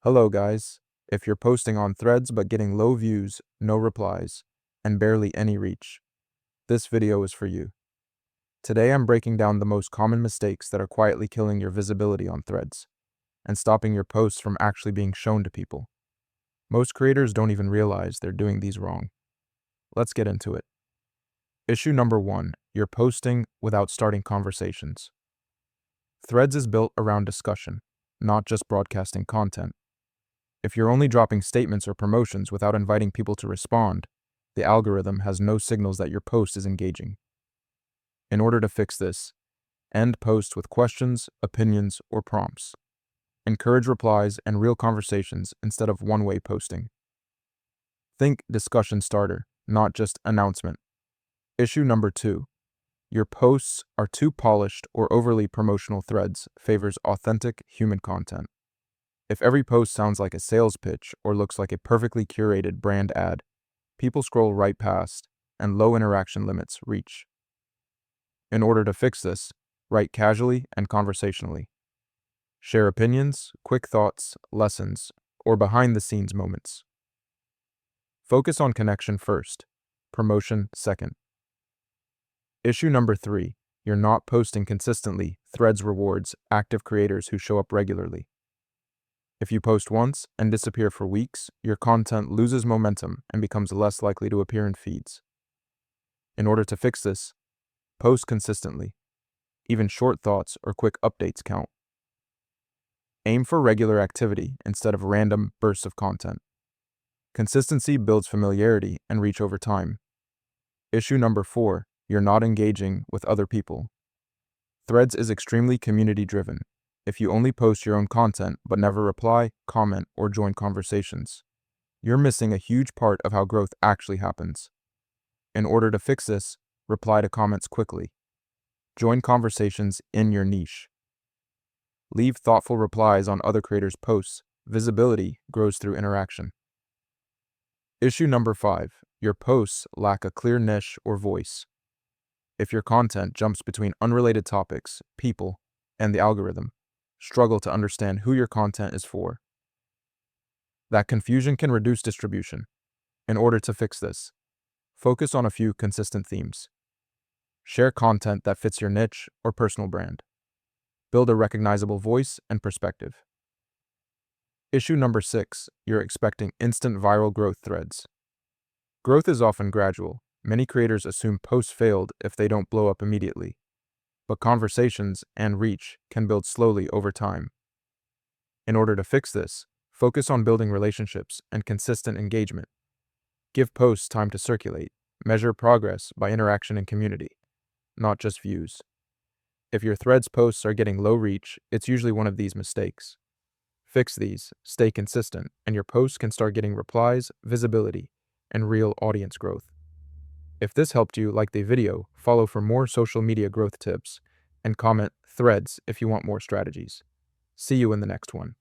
Hello, guys. If you're posting on Threads but getting low views, no replies, and barely any reach, this video is for you. Today I'm breaking down the most common mistakes that are quietly killing your visibility on Threads and stopping your posts from actually being shown to people. Most creators don't even realize they're doing these wrong. Let's get into it. Issue number 1. You're posting without starting conversations. Threads is built around discussion, not just broadcasting content. If you're only dropping statements or promotions without inviting people to respond, the algorithm has no signals that your post is engaging. In order to fix this, end posts with questions, opinions, or prompts. Encourage replies and real conversations instead of one-way posting. Think discussion starter, not just announcement. Issue number 2. Your posts are too polished or overly promotional. Threads favors authentic human content. If every post sounds like a sales pitch or looks like a perfectly curated brand ad, people scroll right past, and low interaction limits reach. In order to fix this, write casually and conversationally. Share opinions, quick thoughts, lessons, or behind-the-scenes moments. Focus on connection first, promotion second. Issue number 3. You're not posting consistently. Threads rewards active creators who show up regularly. If you post once and disappear for weeks, your content loses momentum and becomes less likely to appear in feeds. In order to fix this, post consistently. Even short thoughts or quick updates count. Aim for regular activity instead of random bursts of content. Consistency builds familiarity and reach over time. Issue number 4. You're not engaging with other people. Threads is extremely community-driven. If you only post your own content but never reply, comment, or join conversations, you're missing a huge part of how growth actually happens. In order to fix this, reply to comments quickly. Join conversations in your niche. Leave thoughtful replies on other creators' posts. Visibility grows through interaction. Issue number 5. Your posts lack a clear niche or voice. If your content jumps between unrelated topics, people, and the algorithm, struggle to understand who your content is for. That confusion can reduce distribution. In order to fix this, focus on a few consistent themes. Share content that fits your niche or personal brand. Build a recognizable voice and perspective. Issue number 6. You're expecting instant viral growth. Threads. Growth is often gradual. Many creators assume posts failed if they don't blow up immediately. But conversations and reach can build slowly over time. In order to fix this, focus on building relationships and consistent engagement. Give posts time to circulate. Measure progress by interaction and community, not just views. If your Threads posts are getting low reach, it's usually one of these mistakes. Fix these, stay consistent, and your posts can start getting replies, visibility, and real audience growth. If this helped you, like the video, follow for more social media growth tips, and comment Threads if you want more strategies. See you in the next one.